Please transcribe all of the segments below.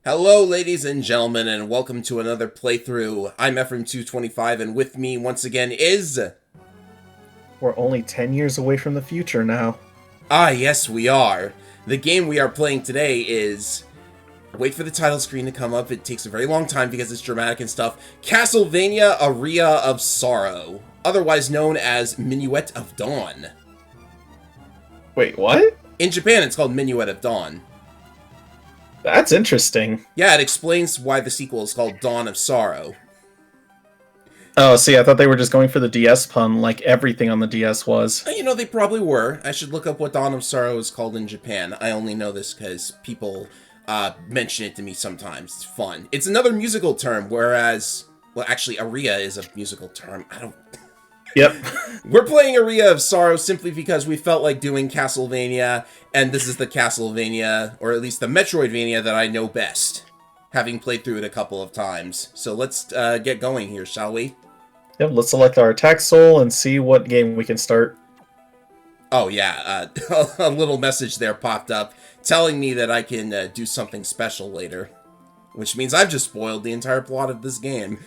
Hello, ladies and gentlemen, and welcome to another playthrough. I'm Ephraim225, and with me once again is... We're only 10 years away from the future now. Yes, we are. The game we are playing today is... Wait for the title screen to come up. It takes a very long time because it's dramatic and stuff. Castlevania Aria of Sorrow, otherwise known as Minuet of Dawn. Wait, what? In Japan, it's called Minuet of Dawn. That's interesting. Yeah, it explains why the sequel is called Dawn of Sorrow. Oh, see, I thought they were just going for the DS pun like everything on the DS was. You know, they probably were. I should look up what Dawn of Sorrow is called in Japan. I only know this because people mention it to me sometimes. It's fun. It's another musical term, whereas... Well, actually, Aria is a musical term. I don't... Yep. We're playing Aria of Sorrow simply because we felt like doing Castlevania, and this is the Castlevania, or at least the Metroidvania that I know best, having played through it a couple of times. So let's get going here, shall we? Yep, let's select our attack soul and see what game we can start. Oh yeah, a little message there popped up telling me that I can do something special later, which means I've just spoiled the entire plot of this game.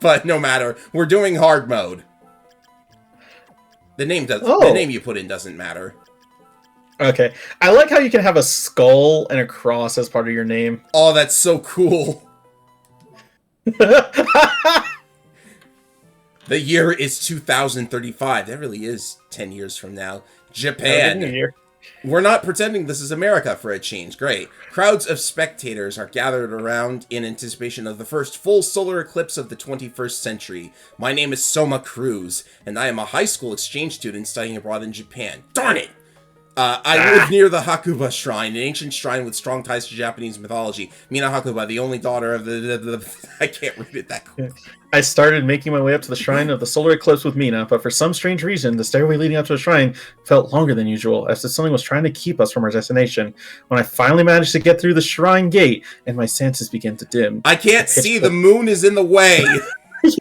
But no matter, we're doing hard mode. The name you put in doesn't matter. Okay. I like how you can have a skull and a cross as part of your name. Oh, that's so cool. The year is 2035. That really is 10 years from now. Japan. We're not pretending this is America for a change. Great. Crowds of spectators are gathered around in anticipation of the first full solar eclipse of the 21st century. My name is Soma Cruz, and I am a high school exchange student studying abroad in Japan. Darn it! I live near the Hakuba Shrine, an ancient shrine with strong ties to Japanese mythology. Mina Hakuba, the only daughter of the I can't read it that quick. I started making my way up to the shrine of the solar eclipse with Mina, but for some strange reason, the stairway leading up to the shrine felt longer than usual, as if something was trying to keep us from our destination. When I finally managed to get through the shrine gate, and my senses began to dim. I can't see, the moon is in the way!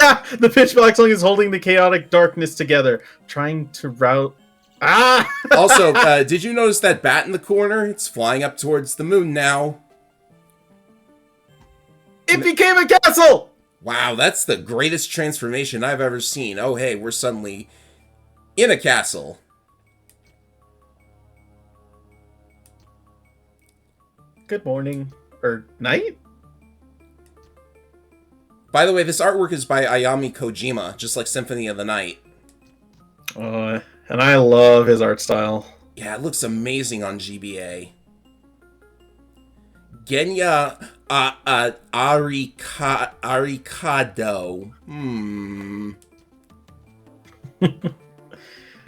Yeah, the pitch black sling is holding the chaotic darkness together, trying to route... Also, did you notice that bat in the corner? It's flying up towards the moon now. It became a castle! Wow, that's the greatest transformation I've ever seen. Oh, hey, we're suddenly in a castle. Good morning. Or night? By the way, this artwork is by Ayami Kojima, just like Symphony of the Night. And I love his art style. Yeah, it looks amazing on GBA. Genya Arikado.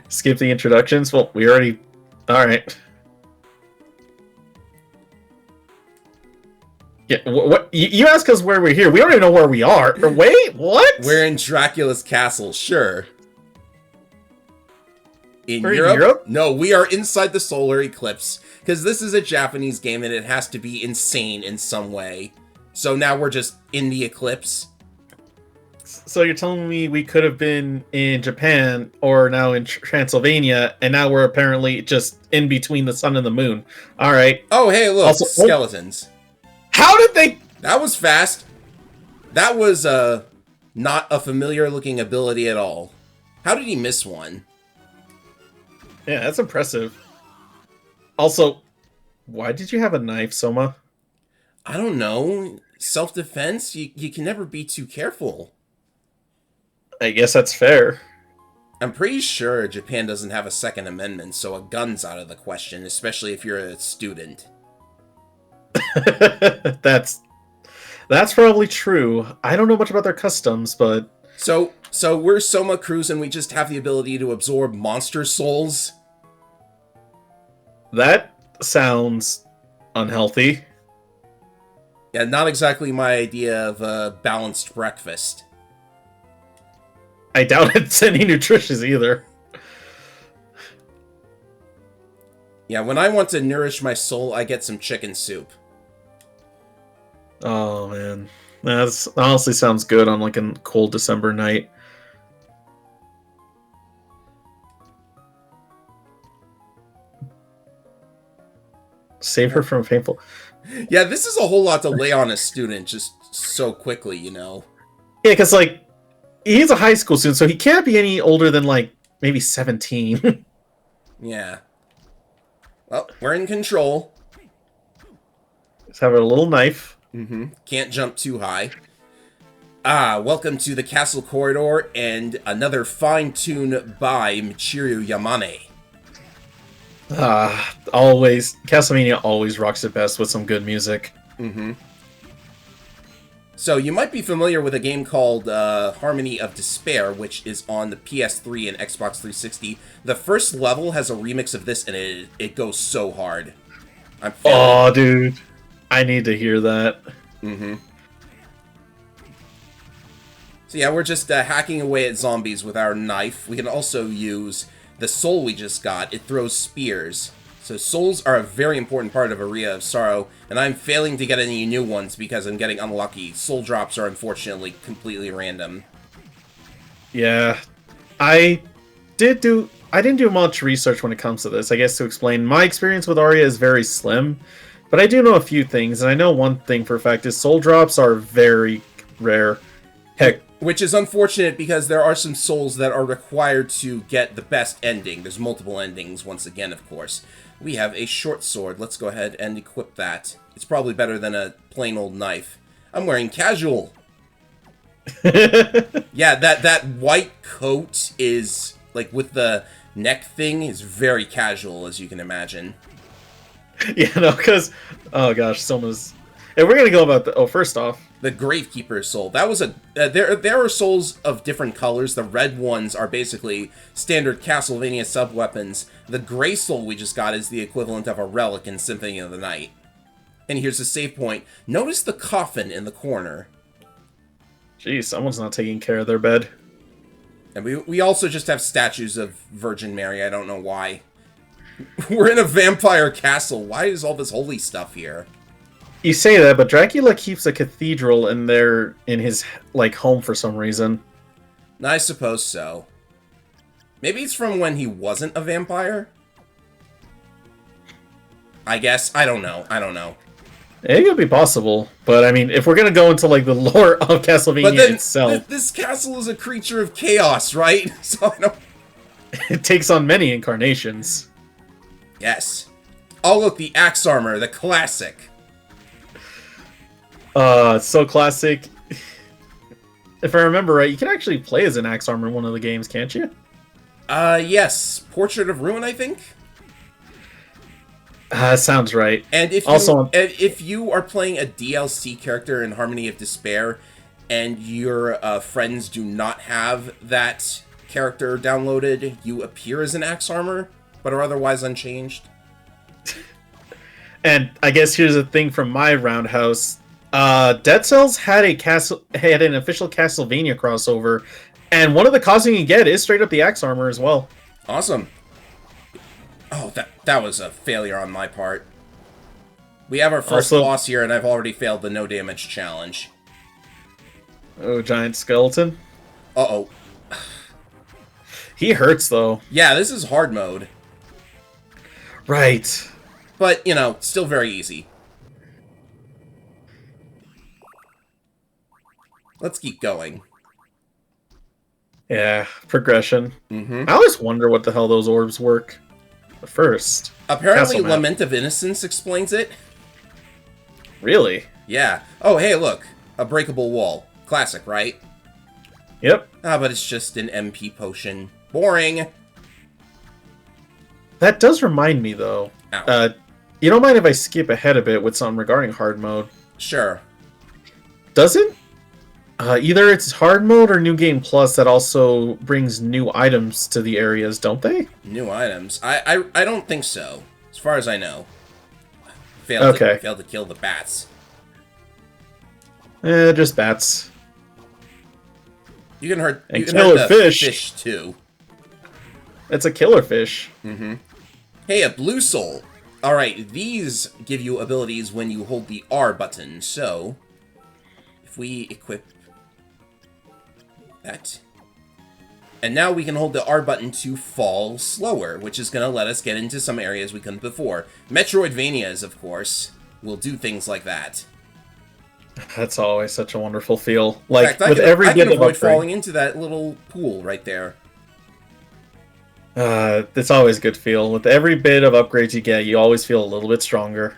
Skip the introductions? Well, we already... Alright. Yeah, what? You ask us where we're here. We don't even know where we are. Or wait, what? We're in Dracula's castle, sure. In We're Europe? in Europe? No, we are inside the solar eclipse, because this is a Japanese game and it has to be insane in some way. So now we're just in the eclipse. So you're telling me we could have been in Japan or now in Transylvania, and now we're apparently just in between the sun and the moon. Alright. Oh, hey, look, Also, skeletons. How did they... That was fast. That was, not a familiar-looking ability at all. How did he miss one? Yeah, that's impressive. Also, why did you have a knife, Soma? I don't know. Self-defense? You can never be too careful. I guess that's fair. I'm pretty sure Japan doesn't have a Second Amendment, so a gun's out of the question, especially if you're a student. That's probably true. I don't know much about their customs, but... So we're Soma Cruz and we just have the ability to absorb monster souls? That sounds unhealthy. Yeah, not exactly my idea of a balanced breakfast. I doubt it's any nutritious either. Yeah, when I want to nourish my soul, I get some chicken soup. Oh, man. That honestly sounds good on like a cold December night. Save her from painful. Yeah, this is a whole lot to lay on a student just so quickly, you know? Yeah, because, like, he's a high school student, so he can't be any older than, like, maybe 17. Yeah. Well, we're in control. Let's have a little knife. Mm-hmm. Can't jump too high. Welcome to the castle corridor and another fine tune by Michiru Yamane. Always. Castlevania always rocks it best with some good music. Mm-hmm. So you might be familiar with a game called Harmony of Despair, which is on the PS3 and Xbox 360. The first level has a remix of this, and it goes so hard. Oh, dude. I need to hear that. Mm-hmm. So yeah, we're just hacking away at zombies with our knife. We can also use the soul we just got. It throws spears. So souls are a very important part of Aria of Sorrow, and I'm failing to get any new ones because I'm getting unlucky. Soul drops are unfortunately completely random. Yeah. I didn't do much research when it comes to this. I guess to explain, my experience with Aria is very slim, but I do know a few things, and I know one thing for a fact is soul drops are very rare. Heck. Which is unfortunate because there are some souls that are required to get the best ending. There's multiple endings, once again, of course. We have a short sword. Let's go ahead and equip that. It's probably better than a plain old knife. I'm wearing casual. Yeah, that white coat is, like, with the neck thing, is very casual, as you can imagine. Yeah, no, because... Oh, gosh, someone's... And we're going to go about the... Oh, first off... The Gravekeeper's soul. That was a... there are souls of different colors. The red ones are basically standard Castlevania sub-weapons. The gray soul we just got is the equivalent of a relic in Symphony of the Night. And here's a save point. Notice the coffin in the corner. Geez, someone's not taking care of their bed. And we also just have statues of Virgin Mary. I don't know why. We're in a vampire castle. Why is all this holy stuff here? You say that, but Dracula keeps a cathedral in his, like, home for some reason. I suppose so. Maybe it's from when he wasn't a vampire? I guess. I don't know. It could be possible, but I mean, if we're gonna go into, like, the lore of Castlevania itself... This castle is a creature of chaos, right? So I don't... It takes on many incarnations. Yes. Oh, look, the axe armor, the classic. It's so classic. If I remember right, you can actually play as an axe armor in one of the games, can't you? Yes. Portrait of Ruin, I think? Sounds right. And if you are playing a DLC character in Harmony of Despair, and your friends do not have that character downloaded, you appear as an axe armor, but are otherwise unchanged. And I guess here's a thing from my roundhouse. Dead Cells had an official Castlevania crossover, and one of the costumes you get is straight up the axe armor as well. Awesome. Oh, that was a failure on my part. We have our first boss here, and I've already failed the no damage challenge. Oh, giant skeleton. Uh-oh. He hurts, though. Yeah, this is hard mode. Right. But, you know, still very easy. Let's keep going. Yeah, progression. Mm-hmm. I always wonder what the hell those orbs work. But first... Apparently Lament of Innocence explains it. Really? Yeah. Oh, hey, look. A breakable wall. Classic, right? Yep. But it's just an MP potion. Boring. That does remind me, though. You don't mind if I skip ahead a bit with something regarding hard mode? Sure. Does it? Either it's hard mode or New Game Plus that also brings new items to the areas, don't they? New items? I don't think so, as far as I know. Failed to kill the bats. Just bats. You can hurt the fish too. It's a killer fish. Mm-hmm. Hey, a blue soul. Alright, these give you abilities when you hold the R button, so... If we equip... that... And now we can hold the R button to fall slower, which is going to let us get into some areas we couldn't before. Metroidvanias, of course, will do things like that. That's always such a wonderful feel. Like, in fact, I can avoid falling into that little pool right there. It's always a good feel. With every bit of upgrades you get, you always feel a little bit stronger.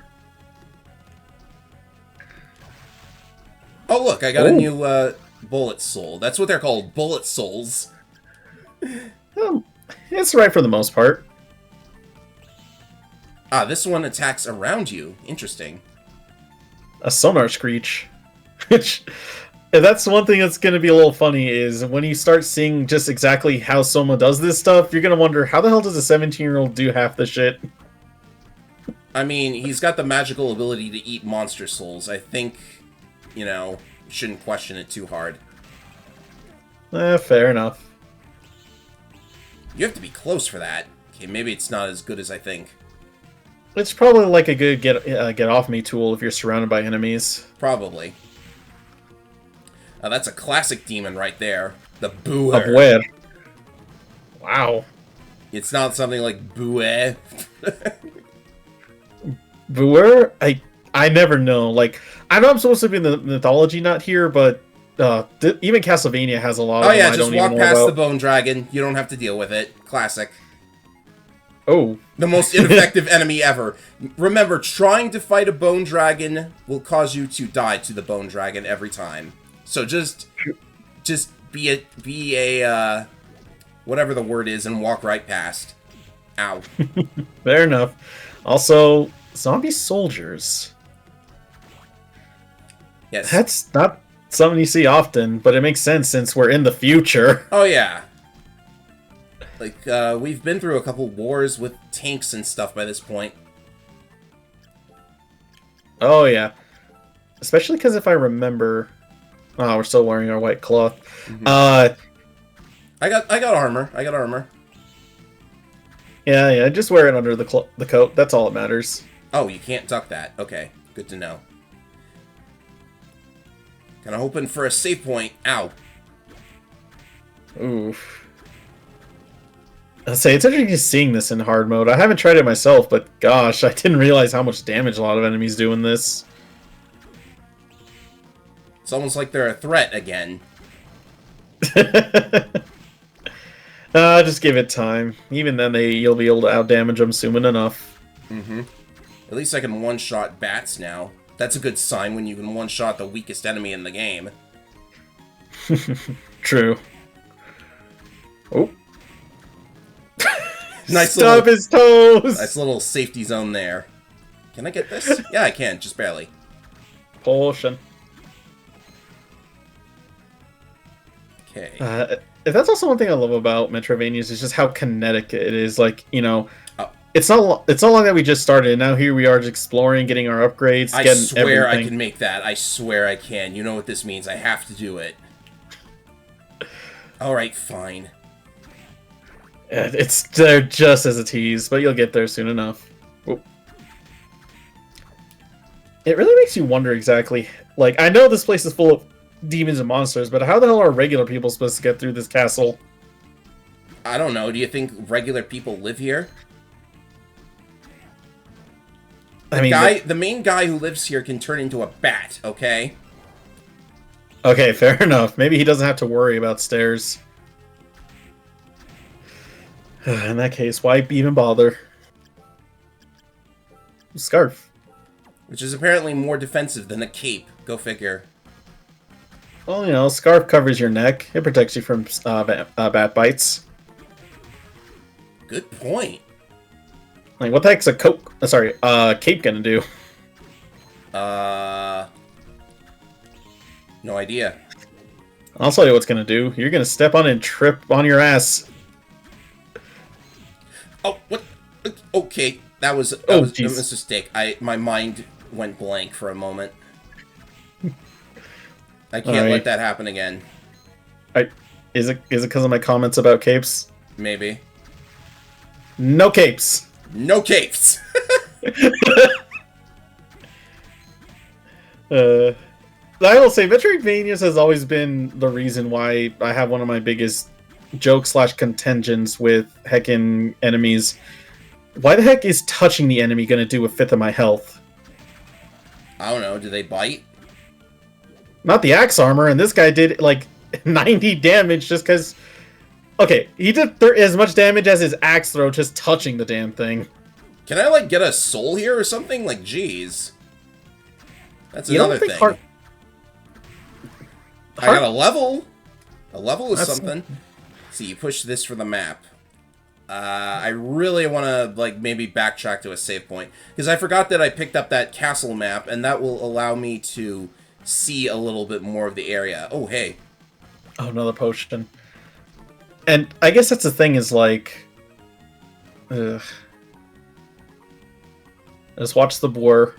Oh, look, I got a new bullet soul. That's what they're called, bullet souls. It's right for the most part. Ah, this one attacks around you. Interesting. A sonar screech. Which, that's one thing that's going to be a little funny, is when you start seeing just exactly how Soma does this stuff, you're going to wonder, how the hell does a 17-year-old do half the shit? I mean, he's got the magical ability to eat monster souls. I think, you know, shouldn't question it too hard. Fair enough. You have to be close for that. Okay, maybe it's not as good as I think. It's probably like a good get off me tool if you're surrounded by enemies. Probably. That's a classic demon right there. The Bue. Where? Wow. It's not something like Bue. Bue? I never know. Like, I know I'm supposed to be in the mythology not here, but even Castlevania has a lot of them. Oh yeah, just walk past the bone dragon. You don't have to deal with it. Classic. Oh. The most ineffective enemy ever. Remember, trying to fight a bone dragon will cause you to die to the bone dragon every time. So just be a whatever the word is and walk right past. Ow. Fair enough. Also, zombie soldiers. Yes. That's not something you see often, but it makes sense since we're in the future. Oh yeah. Like, we've been through a couple wars with tanks and stuff by this point. Oh yeah. Especially because if I remember... Oh, we're still wearing our white cloth. Mm-hmm. I got armor. I got armor. Yeah, just wear it under the coat. That's all that matters. Oh, you can't duck that. Okay, good to know. Kinda hoping for a save point. Ow. Oof. I'll say, it's interesting seeing this in hard mode. I haven't tried it myself, but gosh, I didn't realize how much damage a lot of enemies do in this. It's almost like they're a threat again. Just give it time. Even then, you'll be able to outdamage them soon enough. Mm-hmm. At least I can one-shot bats now. That's a good sign when you can one-shot the weakest enemy in the game. True. Oh. Nice Stub his toes! Nice little safety zone there. Can I get this? Yeah, I can. Just barely. Potion. Okay. That's also one thing I love about Metroidvanias is just how kinetic it is. Like, you know, it's not long that we just started. Now here we are just exploring, getting our upgrades, I getting swear everything. I can make that. I swear I can. You know what this means. I have to do it. Alright, fine. They're just as a tease, but you'll get there soon enough. Oop. It really makes you wonder exactly. Like, I know this place is full of demons and monsters, but how the hell are regular people supposed to get through this castle? I don't know. Do you think regular people live here? The main guy who lives here can turn into a bat, okay? Okay, fair enough. Maybe he doesn't have to worry about stairs. In that case, why even bother? Scarf. Which is apparently more defensive than a cape. Go figure. Well, you know, scarf covers your neck. It protects you from bat bites. Good point. Like, what the heck's a cape gonna do? No idea. I'll tell you what's gonna do. You're gonna step on it and trip on your ass. Oh, what? Okay, that was a mistake. My mind went blank for a moment. I can't let that happen again. Is it because of my comments about capes? Maybe. No capes. No capes. I will say, Metroidvanias has always been the reason why I have one of my biggest joke / contingents with heckin' enemies. Why the heck is touching the enemy going to do a fifth of my health? I don't know. Do they bite? Not the axe armor, and this guy did like 90 damage just because... Okay, he did as much damage as his axe throw just touching the damn thing. Can I, like, get a soul here or something? Like, jeez. That's another thing. I got a level. A level is something. See, you push this for the map. I really want to, like, maybe backtrack to a save point. Because I forgot that I picked up that castle map, and that will allow me to see a little bit more of the area. Oh, hey. Oh, another potion. And I guess that's the thing is, like... Ugh. Just watch the boar.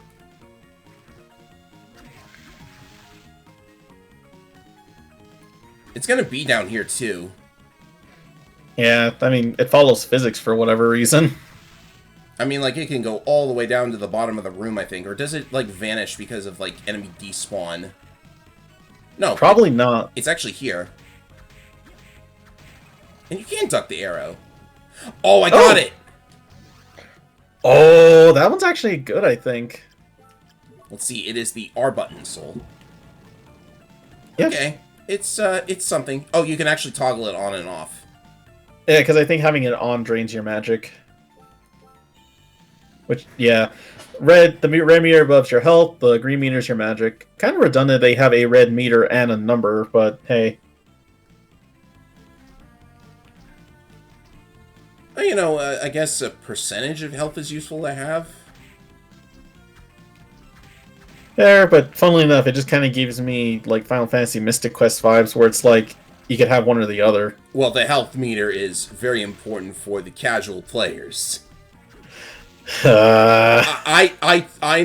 It's gonna be down here, too. Yeah, I mean, it follows physics for whatever reason. I mean, like, it can go all the way down to the bottom of the room, I think. Or does it, like, vanish because of, like, enemy despawn? No. Probably not. It's actually here. And you can't duck the arrow. Oh, I got it! Oh, that one's actually good, I think. Let's see, it is the R button soul. Yeah. Okay. It's something. Oh, you can actually toggle it on and off. Yeah, because I think having it on drains your magic. Which, yeah. Red, the red meter buffs your health, the green meter is your magic. Kind of redundant they have a red meter and a number, but hey. You know, I guess a percentage of health is useful to have. There, but funnily enough, it just kind of gives me, like, Final Fantasy Mystic Quest vibes, where it's like, you could have one or the other. Well, the health meter is very important for the casual players. I'm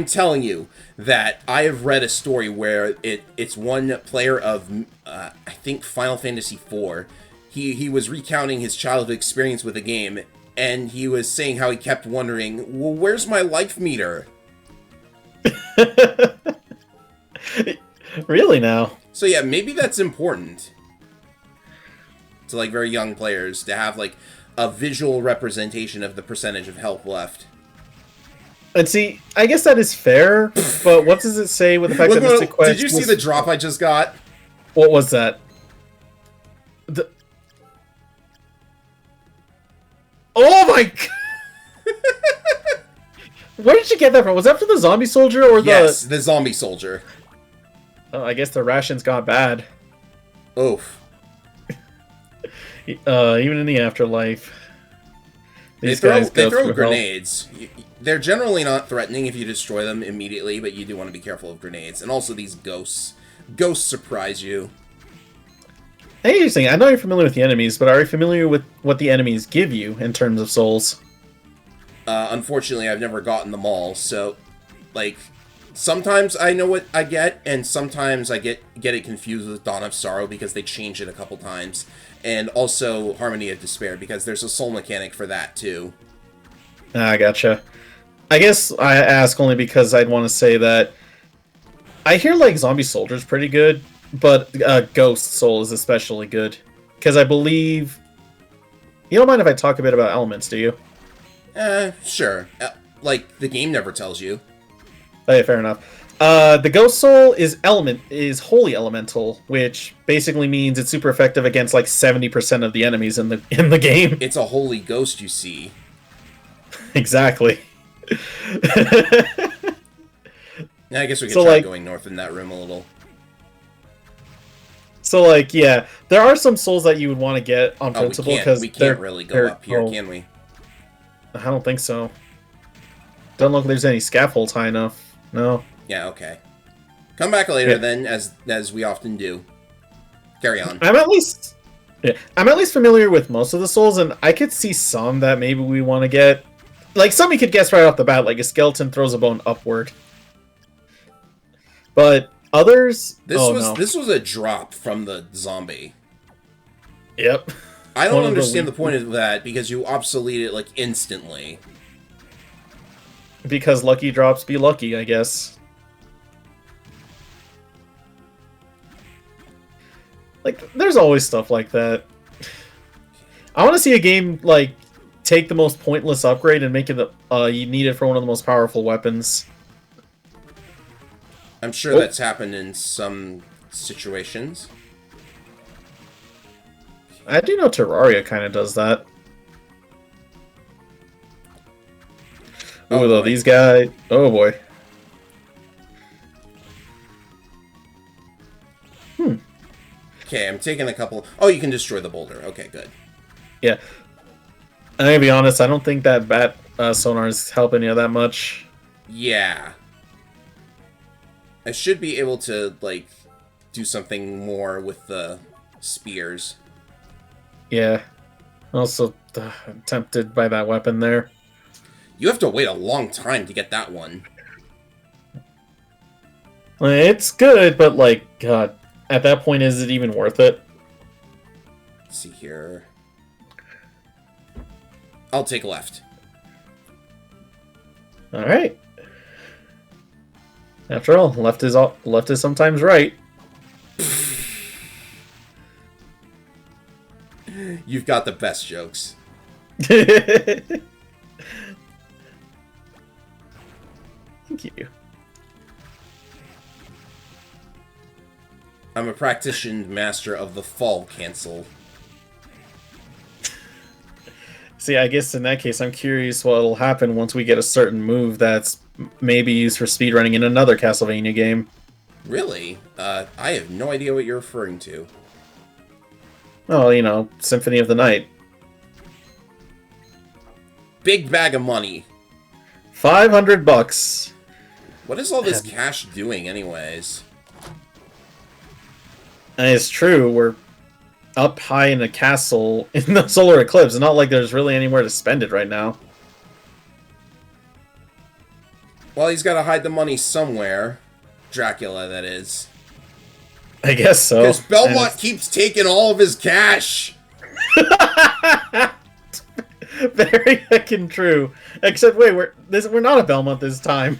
telling you that I have read a story where it's one player of, I think, Final Fantasy IV. He was recounting his childhood experience with the game, and he was saying how he kept wondering, well, where's my life meter? Really now? So yeah, maybe that's important to, like, very young players to have, like, a visual representation of the percentage of health left. And see, I guess that is fair, but what does it say with the fact that Mystic Quest... Did you see the drop I just got? What was that? Oh my god! Where did you get that from? Was that from the zombie soldier or the... Yes, the zombie soldier. Oh, I guess the rations got bad. Oof. Even in the afterlife. They throw grenades. They're generally not threatening if you destroy them immediately, but you do want to be careful of grenades. And also these ghosts. Ghosts surprise you. Hey, interesting. I know you're familiar with the enemies, but are you familiar with what the enemies give you in terms of souls? Unfortunately, I've never gotten them all, so, like, sometimes I know what I get, and sometimes I get it confused with Dawn of Sorrow because they change it a couple times. And also Harmony of Despair, because there's a soul mechanic for that, too. I gotcha. I guess I ask only because I'd want to say that I hear, like, Zombie Soldier's pretty good, but Ghost Soul is especially good. Because I believe... You don't mind if I talk a bit about elements, do you? Sure. Like, the game never tells you. Okay, fair enough. The Ghost Soul is Holy Elemental, which basically means it's super effective against like 70% of the enemies in the game. It's a holy ghost, you see. Exactly. I guess we could try going north in that room a little. So, like, yeah, there are some souls that you would want to get on principle because we can't really go up here, can we? I don't think so. Don't look like there's any scaffolds high enough. No. Yeah, okay. Come back later then, as we often do. Carry on. I'm at least familiar with most of the souls, and I could see some that maybe we want to get. Like, some you could guess right off the bat, like a skeleton throws a bone upward. But others... This was a drop from the zombie. Yep. I don't understand the point of that, because you obsolete it, like, instantly. Because lucky drops be lucky, I guess. Like, there's always stuff like that. I want to see a game like take the most pointless upgrade and make it you need it for one of the most powerful weapons. I'm sure that's happened in some situations. I do know Terraria kind of does that. Oh, though, these guys... Oh, boy. Okay, I'm taking a couple... Oh, you can destroy the boulder. Okay, good. Yeah. I'm gonna be honest, I don't think that bat sonar is helping you that much. Yeah. I should be able to, like, do something more with the spears. Yeah. Also, I'm tempted by that weapon there. You have to wait a long time to get that one. It's good, but, like, God, at that point, is it even worth it? Let's see here. I'll take left. Alright. After all, left is sometimes right. You've got the best jokes. Thank you. I'm a practitioned master of the fall cancel. See, I guess in that case, I'm curious what'll happen once we get a certain move that's maybe used for speedrunning in another Castlevania game. Really? I have no idea what you're referring to. Well, you know, Symphony of the Night. Big bag of money. $500. What is all this cash doing, anyways? And it's true, we're up high in a castle in the solar eclipse. It's not like there's really anywhere to spend it right now. Well, he's got to hide the money somewhere. Dracula, that is. I guess so. Because Belmont keeps taking all of his cash. Very fucking true. Except, wait, we're not a Belmont this time.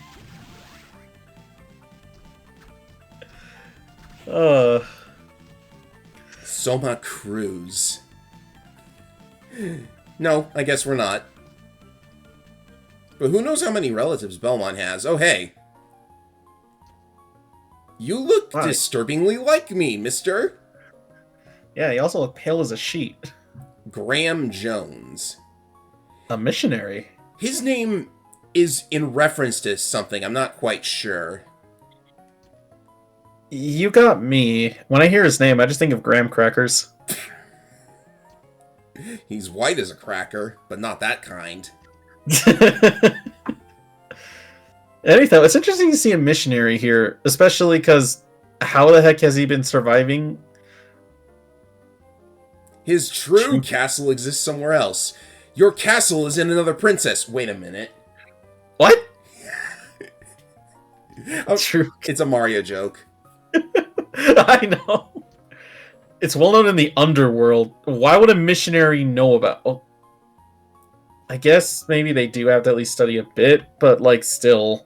Soma Cruz. No, I guess we're not. But who knows how many relatives Belmont has? Oh, hey. You look disturbingly like me, mister. Yeah, he also looked pale as a sheet. Graham Jones. A missionary? His name is in reference to something. I'm not quite sure. You got me. When I hear his name, I just think of graham crackers. He's white as a cracker, but not that kind. Anything, it's interesting to see a missionary here, especially because how the heck has he been surviving? His true castle exists somewhere else. Your castle is in another princess. Wait a minute. What? Oh, true. It's a Mario joke. I know. It's well known in the underworld. Why would a missionary know about? Well, I guess maybe they do have to at least study a bit, but like still.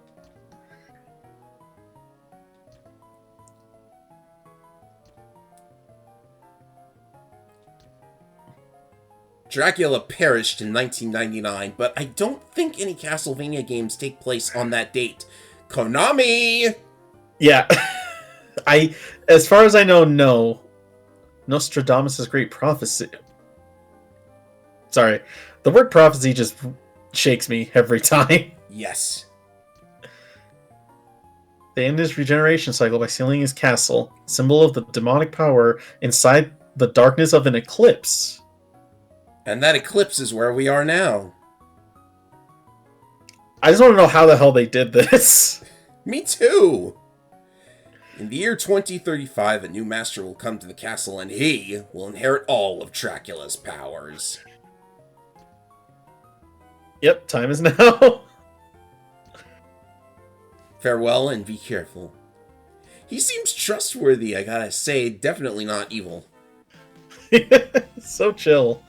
Dracula perished in 1999, but I don't think any Castlevania games take place on that date. Konami! Yeah. As far as I know, no. Nostradamus' great prophecy. Sorry. The word prophecy just shakes me every time. Yes. They end his regeneration cycle by sealing his castle, symbol of the demonic power, inside the darkness of an eclipse. And that eclipse is where we are now. I just want to know how the hell they did this. Me too! In the year 2035, a new master will come to the castle and he will inherit all of Dracula's powers. Yep, time is now. Farewell and be careful. He seems trustworthy, I gotta say. Definitely not evil. So chill.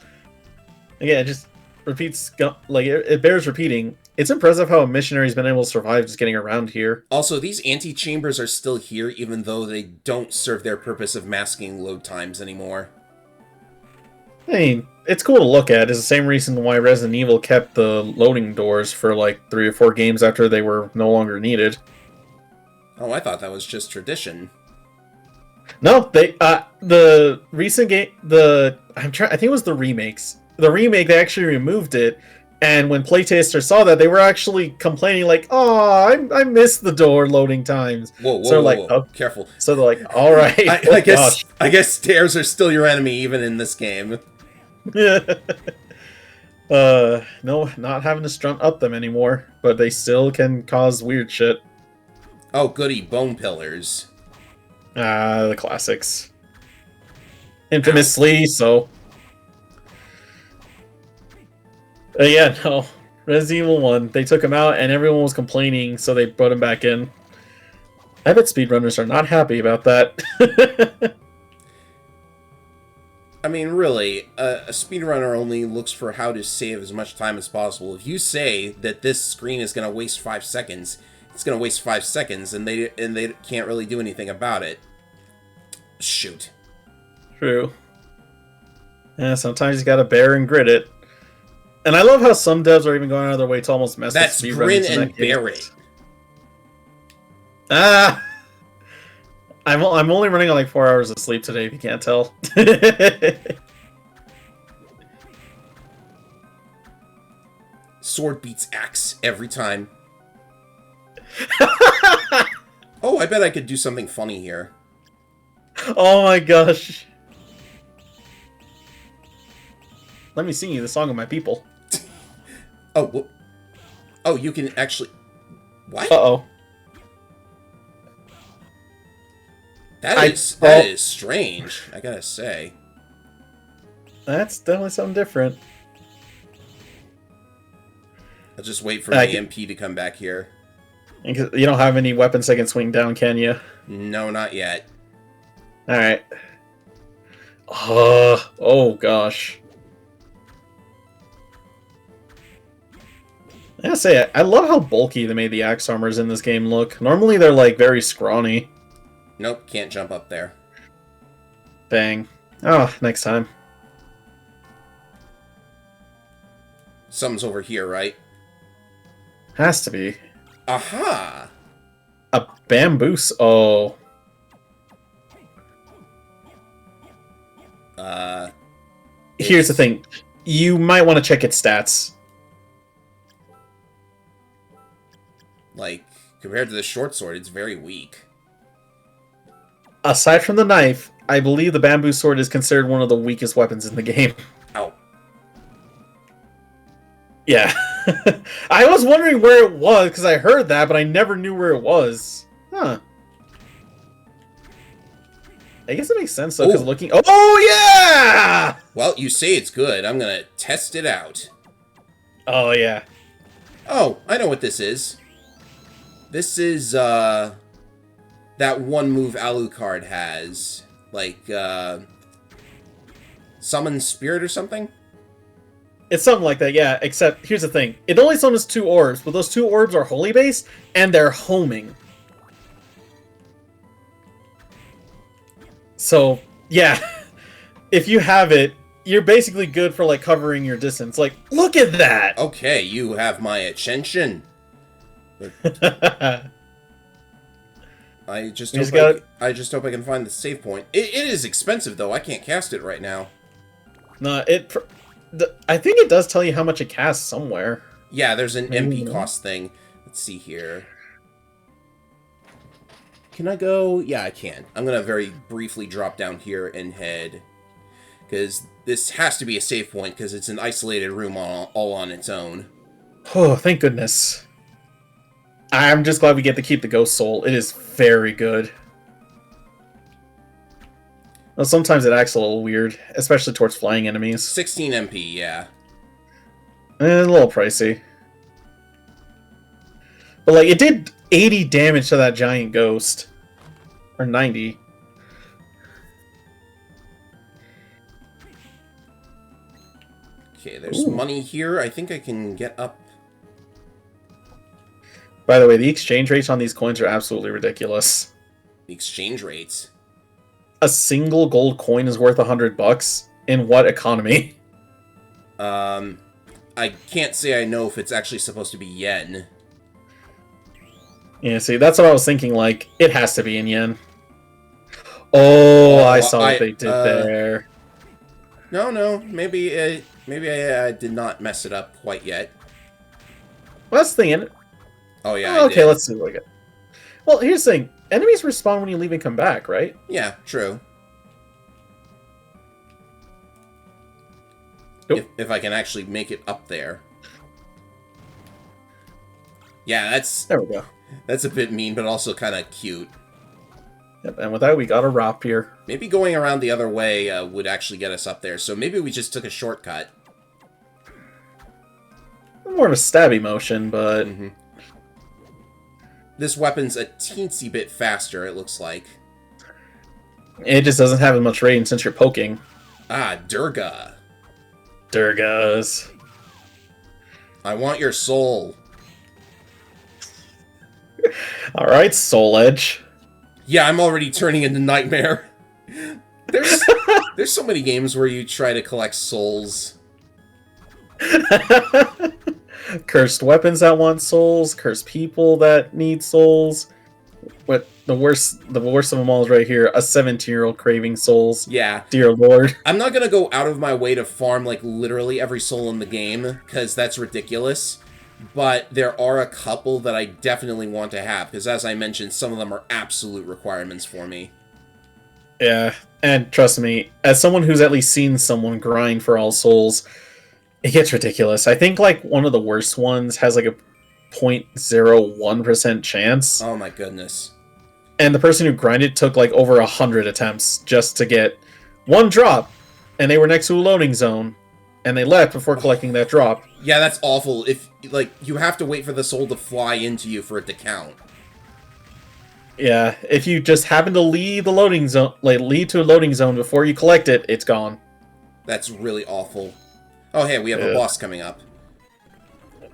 Again, it just repeats, like, it bears repeating. It's impressive how a missionary's been able to survive just getting around here. Also, these antechambers are still here, even though they don't serve their purpose of masking load times anymore. I mean, it's cool to look at. It's the same reason why Resident Evil kept the loading doors for like 3 or 4 games after they were no longer needed. Oh, I thought that was just tradition. No, the recent game, I think it was the remakes. The remake, they actually removed it, and when playtesters saw that, they were actually complaining like, "Oh, I miss the door loading times." Whoa, so like, whoa. Oh, Careful. So they're like, "All right." I guess stairs are still your enemy even in this game. No, not having to stunt up them anymore, but they still can cause weird shit. Oh, goody, bone pillars. The classics. Infamously, so. Yeah, no. Resident Evil 1, they took him out and everyone was complaining, so they brought him back in. I bet speedrunners are not happy about that. I mean, really, a speedrunner only looks for how to save as much time as possible. If you say that this screen is going to waste 5 seconds, it's going to waste 5 seconds, and they can't really do anything about it. Shoot. True. Yeah, sometimes you gotta bear and grit it. And I love how some devs are even going out of their way to almost mess That's with speedrunners. Grin and bear it. I'm only running on like 4 hours of sleep today, if you can't tell. Sword beats axe every time. Oh, I bet I could do something funny here. Oh my gosh. Let me sing you the song of my people. Oh, oh, you can actually... What? Uh-oh. That is strange, I gotta say. That's definitely something different. I'll just wait for my MP to come back here. You don't have any weapons that can swing down, can you? No, not yet. Alright. Oh gosh. I gotta say, I love how bulky they made the axe armors in this game look. Normally they're like very scrawny. Nope, can't jump up there. Dang. Oh, next time. Something's over here, right? Has to be. Aha! A bamboo. Oh. Here's the thing. You might want to check its stats. Like, compared to the short sword, it's very weak. Aside from the knife, I believe the bamboo sword is considered one of the weakest weapons in the game. Ow. Yeah. I was wondering where it was, because I heard that, but I never knew where it was. Huh. I guess it makes sense, though, because looking... Oh, yeah! Well, you say it's good. I'm gonna test it out. Oh, yeah. Oh, I know what this is. This is, that one move Alucard has. Like, Summon Spirit or something? It's something like that, yeah, except, here's the thing. It only summons 2 orbs, but those 2 orbs are holy based, and they're homing. So, yeah. If you have it, you're basically good for, like, covering your distance. Like, look at that! Okay, you have my attention. I just hope I can find the save point. It is expensive, though. I can't cast it right now. No, I think it does tell you how much it casts somewhere. Yeah, there's an MP cost thing. Let's see here. Can I go? Yeah, I can. I'm going to very briefly drop down here and head. Because this has to be a save point, because it's an isolated room all on its own. Oh, thank goodness. I'm just glad we get to keep the Ghost Soul. It is very good. Well, sometimes it acts a little weird, especially towards flying enemies. 16 MP, yeah. A little pricey. But, like, it did 80 damage to that giant ghost. Or 90. Okay, there's money here. I think I can get up. By the way, the exchange rates on these coins are absolutely ridiculous. The exchange rates? A single gold coin is worth $100. In what economy? I can't say I know if it's actually supposed to be yen. Yeah, see, that's what I was thinking. Like, it has to be in yen. Oh, I saw what they did there. No, maybe I did not mess it up quite yet. Well, that's the thing. Oh yeah. Okay, let's see what we get. Well, here's the thing: enemies respawn when you leave and come back, right? Yeah, true. Nope. If I can actually make it up there. Yeah, there we go. That's a bit mean, but also kind of cute. Yep, and with that, we got a rapier. Maybe going around the other way would actually get us up there, so maybe we just took a shortcut. More of a stabby motion, but... Mm-hmm. This weapon's a teensy bit faster, it looks like. It just doesn't have as much range since you're poking. Ah, Durga. Durgas. I want your soul. Alright, Soul Edge. Yeah, I'm already turning into Nightmare. There's so many games where you try to collect souls. Cursed weapons that want souls, cursed people that need souls. What the worst of them all is right here, a 17-year-old craving souls. Yeah. Dear Lord. I'm not gonna go out of my way to farm like literally every soul in the game, because that's ridiculous. But there are a couple that I definitely want to have, because as I mentioned, some of them are absolute requirements for me. Yeah, and trust me, as someone who's at least seen someone grind for all souls, it gets ridiculous. I think like one of the worst ones has like a 0.01% chance. Oh my goodness. And the person who grinded took like over 100 attempts just to get one drop, and they were next to a loading zone, and they left before collecting that drop. Yeah, that's awful. If like you have to wait for the soul to fly into you for it to count. Yeah, if you just happen to leave the loading zone, like lead to a loading zone before you collect it, it's gone. That's really awful. Oh hey, we have a boss coming up.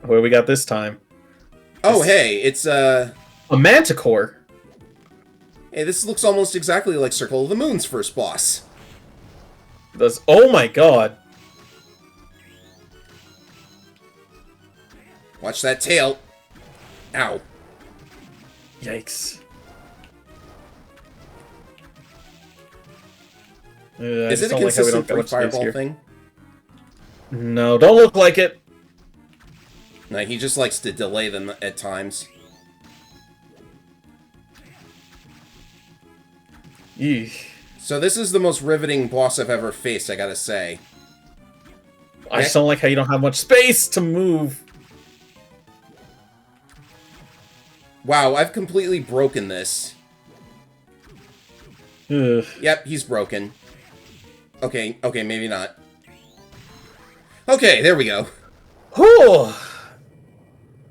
What do we got this time? Oh hey, it's a Manticore. Hey, this looks almost exactly like Circle of the Moon's first boss. Oh my god. Watch that tail. Ow. Yikes. Is it a consistent fireball thing? No, don't look like it. No, he just likes to delay them at times. Eesh. So this is the most riveting boss I've ever faced, I gotta say. I just don't like how you don't have much space to move. Wow, I've completely broken this. Ugh. Yep, he's broken. Okay, maybe not. Okay, there we go. Whew.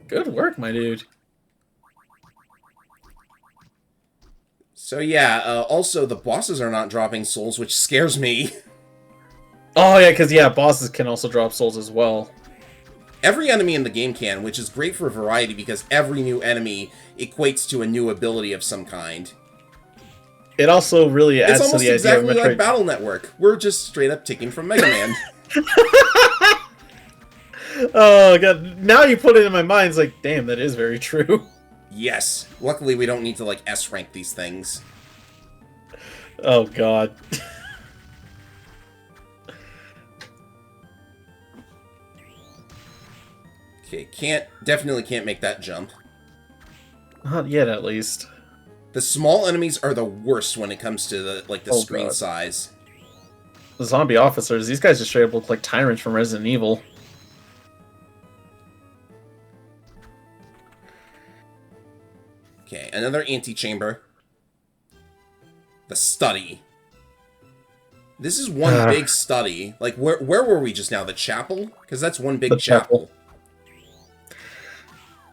Good work, my dude. So yeah, also the bosses are not dropping souls, which scares me. Oh yeah, because yeah, bosses can also drop souls as well. Every enemy in the game can, which is great for variety because every new enemy equates to a new ability of some kind. It also really adds to the idea of It's almost exactly like Battle Network. We're just straight up taking from Mega Man. Oh god, now you put it in my mind, it's like, damn, that is very true. Yes. Luckily, we don't need to, like, S-rank these things. Oh god. Okay, definitely can't make that jump. Not yet, at least. The small enemies are the worst when it comes to the screen size. The zombie officers, these guys just straight up look like tyrants from Resident Evil. Okay, another antechamber. The study. This is one big study. Like, where were we just now? The chapel? Because that's one big chapel.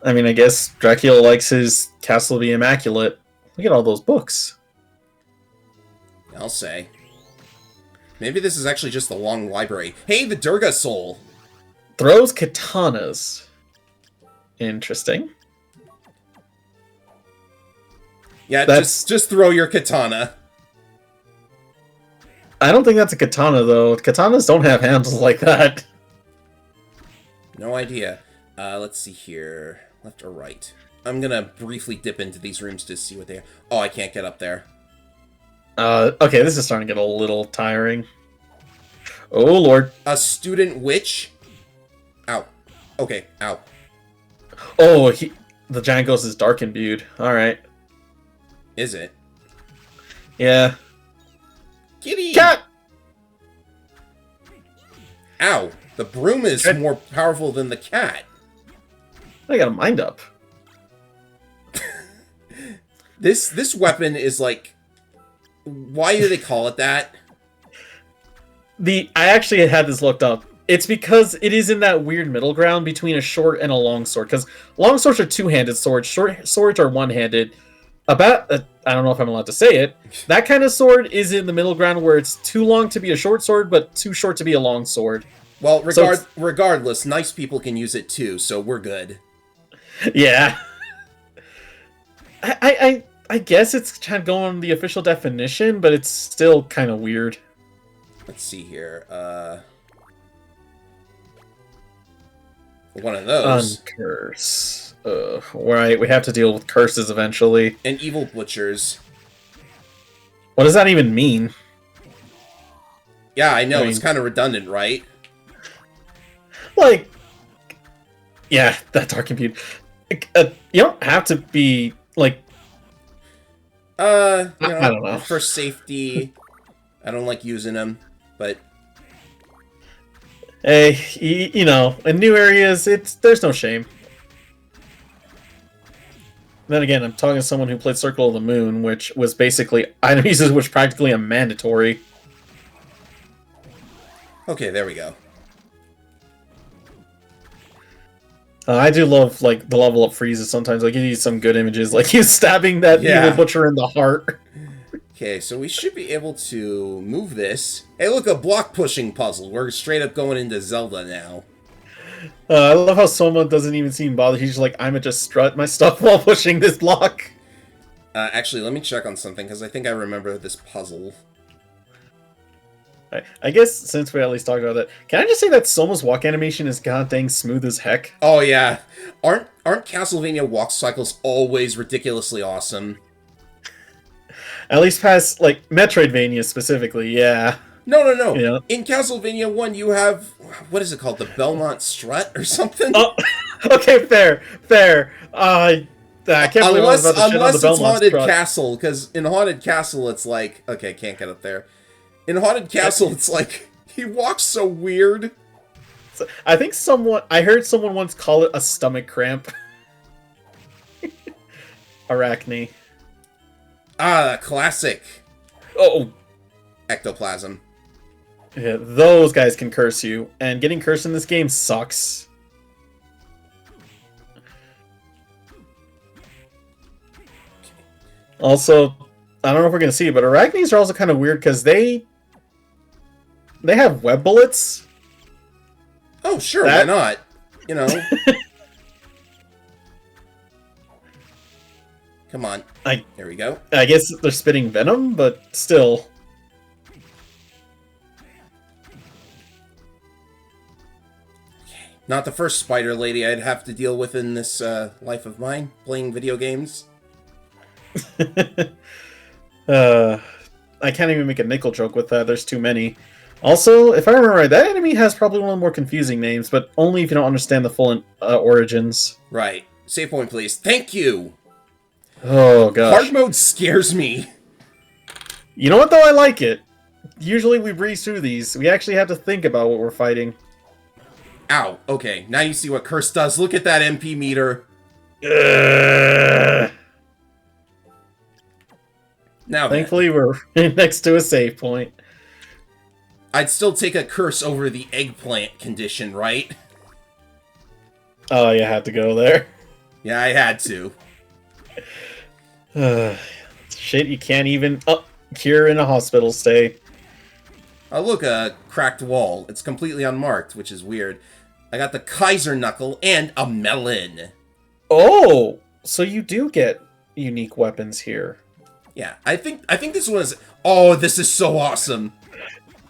I mean, I guess Dracula likes his Castle of the Immaculate. Look at all those books. I'll say. Maybe this is actually just the long library. Hey, the Durga soul! Throws katanas. Interesting. Yeah, just throw your katana. I don't think that's a katana, though. Katanas don't have handles like that. No idea. Let's see here. Left or right? I'm gonna briefly dip into these rooms to see what they are. Oh, I can't get up there. Okay, this is starting to get a little tiring. Oh, Lord. A student witch? Ow. Okay, ow. Oh, the giant ghost is dark imbued. Alright. Is it? Yeah. Kitty! Cat! Ow. The broom is more powerful than the cat. I got a mind up. This weapon is like... Why do they call it that? I actually had this looked up. It's because it is in that weird middle ground between a short and a long sword. Because long swords are two-handed swords, short swords are one-handed. I don't know if I'm allowed to say it. That kind of sword is in the middle ground where it's too long to be a short sword, but too short to be a long sword. Well, regardless, nice people can use it too, so we're good. Yeah. I guess it's kind of going on the official definition, but it's still kind of weird. Let's see here. One of those. Uncurse. Right, we have to deal with curses eventually. And evil butchers. What does that even mean? Yeah, I know. It's kind of redundant, right? Like, yeah, that dark impute. You don't have to be, like... I don't know. For safety, I don't like using them, but... Hey, you know, in new areas, there's no shame. Then again, I'm talking to someone who played Circle of the Moon, which was basically item uses, which practically a mandatory. Okay, there we go. I do love like the level up freezes sometimes. Like you need some good images, like you stabbing that evil butcher in the heart. Okay, so we should be able to move this. Hey, look, a block pushing puzzle. We're straight up going into Zelda now. I love how Soma doesn't even seem bothered. He's just like, I'm gonna just strut my stuff while pushing this block. Actually, let me check on something, because I think I remember this puzzle. I guess since we at least talked about that, can I just say that Soma's walk animation is goddamn smooth as heck? Oh yeah, aren't Castlevania walk cycles always ridiculously awesome? At least past like Metroidvania specifically, yeah. No. Yeah. In Castlevania 1, you have what is it called, the Belmont Strut or something? Oh, okay, fair. I can't believe I was about to shit on the Belmont Haunted Strut. Castle, because in Haunted Castle it's like, okay, can't get up there. In Haunted Castle, it's like, he walks so weird. I think I heard someone once call it a stomach cramp. Arachne. Ah, classic. Oh. Ectoplasm. Yeah, those guys can curse you, and getting cursed in this game sucks. Also, I don't know if we're going to see it, but Arachnes are also kind of weird because they have web bullets. Oh, sure, why not? You know. Come on. There we go. I guess they're spitting venom, but still. Not the first spider lady I'd have to deal with in this life of mine, playing video games. I can't even make a nickel joke with that. There's too many. Also, if I remember right, that enemy has probably one of the more confusing names, but only if you don't understand the full origins. Right. Save point, please. Thank you! Oh, gosh. Hard mode scares me. You know what, though? I like it. Usually we breeze through these. We actually have to think about what we're fighting. Ow. Okay, now you see what Curse does. Look at that MP meter. Now thankfully, we're next to a save point. I'd still take a Curse over the eggplant condition, right? Oh, you had to go there. Yeah, I had to. Shit, you can't even cure in a hospital stay. Oh, look, a cracked wall. It's completely unmarked, which is weird. I got the Kaiser Knuckle and a melon. Oh, so you do get unique weapons here. Yeah, I think this one is... Oh, this is so awesome.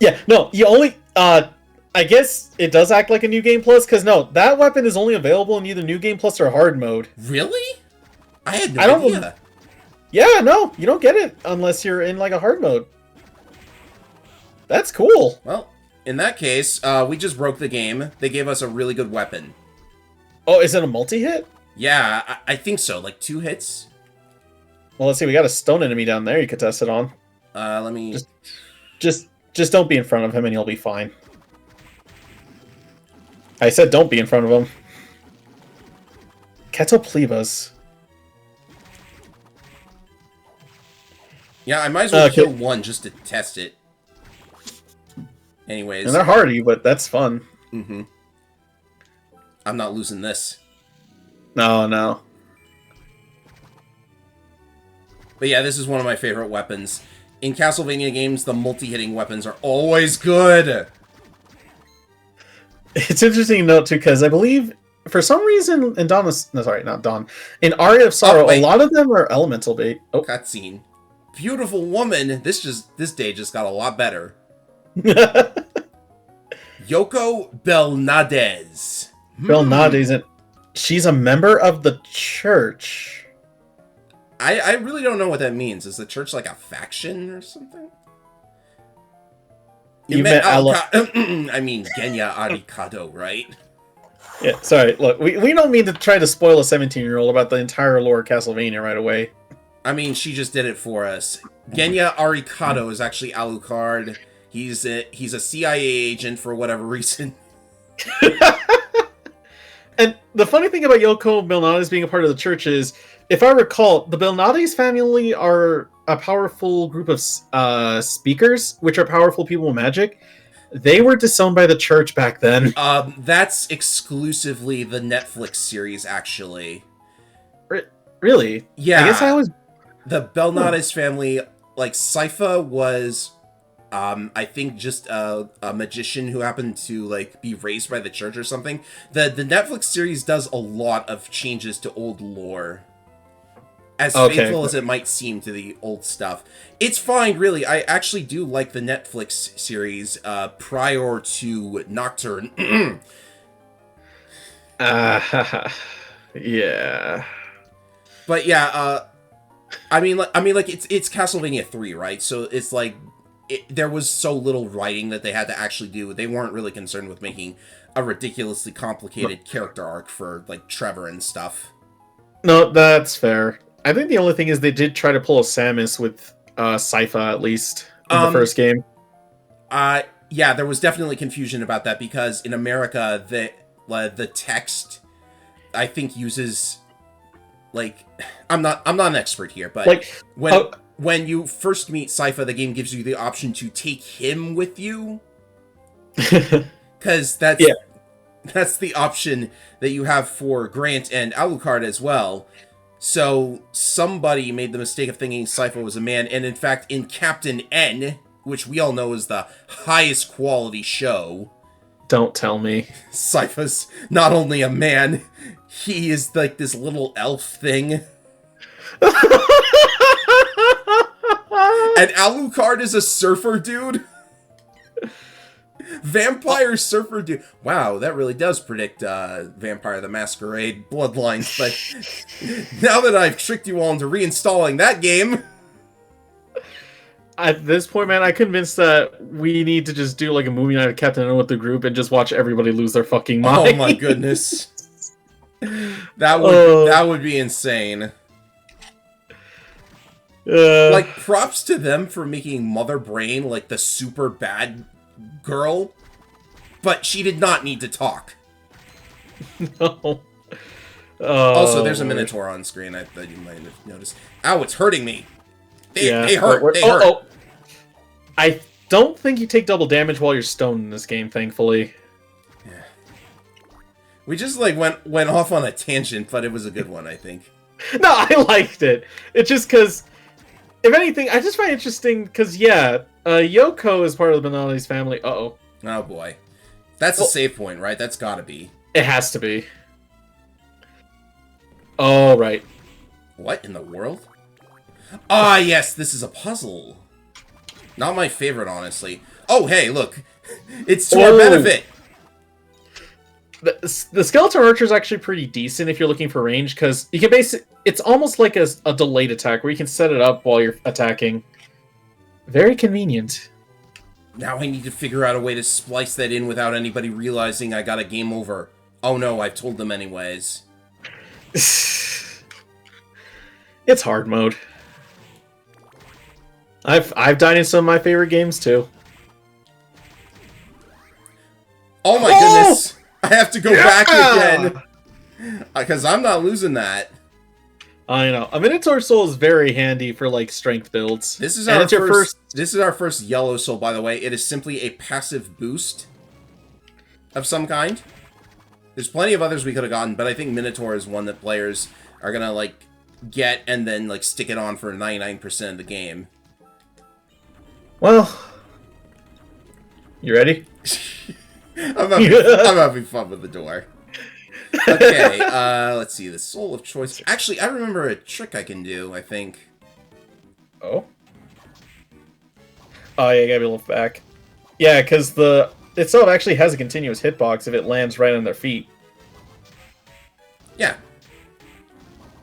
Yeah, no, you only I guess it does act like a New Game Plus, because no, that weapon is only available in either New Game Plus or Hard Mode. Really? I had no I don't idea. Yeah, no, you don't get it unless you're in like a Hard Mode. That's cool. Well, in that case, we just broke the game. They gave us a really good weapon. Oh, is it a multi-hit? Yeah, I think so. Like 2 hits. Well, let's see. We got a stone enemy down there you could test it on. Let me... Just don't be in front of him and you'll be fine. I said don't be in front of him. Ketoplebas. Yeah, I might as well kill one just to test it. Anyways. And they're hardy, but that's fun. Mm-hmm. I'm not losing this. No. But yeah, this is one of my favorite weapons. In Castlevania games, the multi-hitting weapons are always good. It's interesting to note, too, because I believe, for some reason, in Dawn... No, sorry, not Dawn. In Aria of Sorrow, a lot of them are elemental bait. Oh, cutscene. Beautiful woman. This day just got a lot better. Yoko Belnades. Belnades, she's a member of the church. I really don't know what that means. Is the church like a faction or something? You meant I mean, Genya Arikado, right? Yeah, sorry. Look, we don't mean to try to spoil a 17-year-old about the entire lore of Castlevania right away. I mean, she just did it for us. Genya Arikado is actually Alucard. He's a CIA agent for whatever reason. And the funny thing about Yoko Belnades being a part of the church is, if I recall, the Belnades family are a powerful group of speakers, which are powerful people with magic. They were disowned by the church back then. That's exclusively the Netflix series, actually. Really? Yeah. I guess I always... The Belnades family, like, Sypha was... I think just a magician who happened to like be raised by the church or something. The Netflix series does a lot of changes to old lore. As faithful as it might seem to the old stuff. It's fine, really. I actually do like the Netflix series prior to Nocturne. Yeah. But yeah, I mean, like it's Castlevania 3, right? So it's like there was so little writing that they had to actually do. They weren't really concerned with making a ridiculously complicated character arc for like Trevor and stuff. No, that's fair. I think the only thing is they did try to pull a Samus with Sypha, at least, in the first game. Yeah, there was definitely confusion about that, because in America, the text, I think, uses, like... I'm not an expert here, but like, when you first meet Sypha, the game gives you the option to take him with you. Because that's the option that you have for Grant and Alucard as well. So somebody made the mistake of thinking Sypha was a man, and in fact, in Captain N, which we all know is the highest quality show... Don't tell me. Sypha's not only a man, he is like this little elf thing. And Alucard is a surfer dude. Vampire surfer dude. Wow, that really does predict Vampire the Masquerade Bloodlines. But now that I've tricked you all into reinstalling that game... At this point, man, I'm convinced that we need to just do like a movie night of Captain N with the group and just watch everybody lose their fucking mind. Oh my goodness. That would be insane. Like, props to them for making Mother Brain like the super bad girl, but she did not need to talk. No. Also, there's a Minotaur on screen I thought you might have noticed. Ow, it's hurting me. They hurt. They hurt. Oh. I don't think you take double damage while you're stoned in this game, thankfully. Yeah. We just like went off on a tangent, but it was a good one, I think. No, I liked it. It's just because, if anything, I just find it interesting because, Yoko is part of the Benani's family. Uh-oh. Oh, boy. That's a save point, right? That's gotta be. It has to be. Oh, right. What in the world? Ah, yes, this is a puzzle. Not my favorite, honestly. Oh, hey, look. It's to our benefit. The skeleton archer is actually pretty decent if you're looking for range, because you can it's almost like a delayed attack where you can set it up while you're attacking. Very convenient. Now I need to figure out a way to splice that in without anybody realizing I got a game over. Oh no, I've told them anyways. It's hard mode. I've died in some of my favorite games too. Oh my goodness! I have to go back again! Because I'm not losing that. I know. A Minotaur Soul is very handy for, like, strength builds. This is our first yellow soul, by the way. It is simply a passive boost of some kind. There's plenty of others we could have gotten, but I think Minotaur is one that players are gonna, like, get and then, like, stick it on for 99% of the game. Well, you ready? I'm having fun with the door. Okay, let's see. The soul of choice. Actually, I remember a trick I can do, I think. Oh? Oh, yeah, you gotta be a little back. Yeah, because the itself actually has a continuous hitbox if it lands right on their feet. Yeah.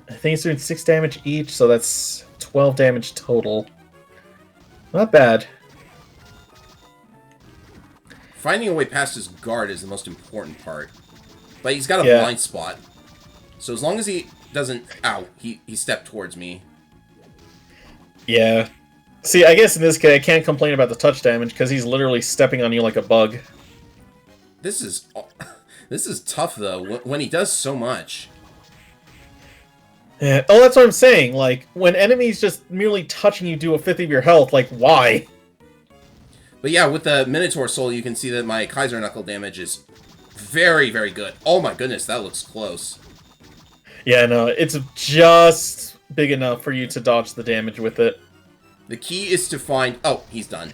I think it's doing 6 damage each, so that's 12 damage total. Not bad. Finding a way past his guard is the most important part. But he's got a blind spot. So as long as he doesn't... Ow, he stepped towards me. Yeah. See, I guess in this case, I can't complain about the touch damage, because he's literally stepping on you like a bug. This is tough, though, when he does so much. Yeah. Oh, that's what I'm saying. Like, when enemies just merely touching you do a fifth of your health, like, why? But yeah, with the Minotaur Soul, you can see that my Kaiser Knuckle damage is very, very good. Oh my goodness, that looks close. Yeah, no, it's just big enough for you to dodge the damage with it. The key is to find... Oh, he's done.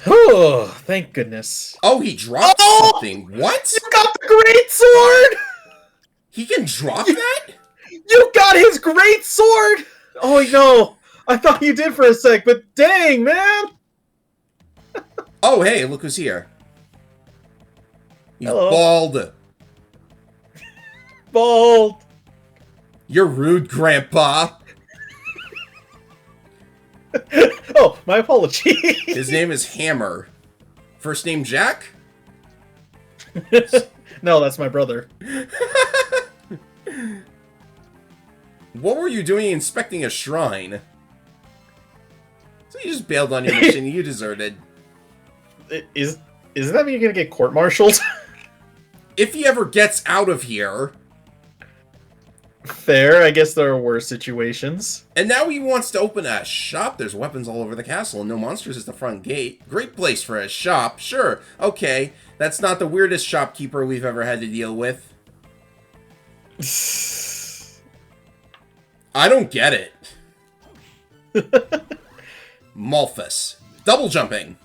Oh, thank goodness. Oh, he dropped something. What? You got the great sword! He can drop that? You got his great sword! Oh, no. I thought you did for a sec, but dang, man! Oh, hey, look who's here. He's Hello. bald. Bald. You're rude, Grandpa. Oh, my apologies. His name is Hammer. First name Jack? No, that's my brother. What were you doing inspecting a shrine? So you just bailed on your mission. You deserted. Isn't that mean you're gonna get court-martialed? If he ever gets out of here. Fair, I guess there are worse situations. And now he wants to open a shop. There's weapons all over the castle, and no monsters is the front gate. Great place for a shop. Sure, okay. That's not the weirdest shopkeeper we've ever had to deal with. I don't get it. Malphus. Double jumping.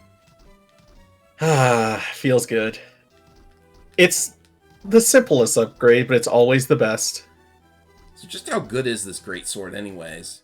Ah, feels good. It's the simplest upgrade, but it's always the best. So just how good is this great sword anyways?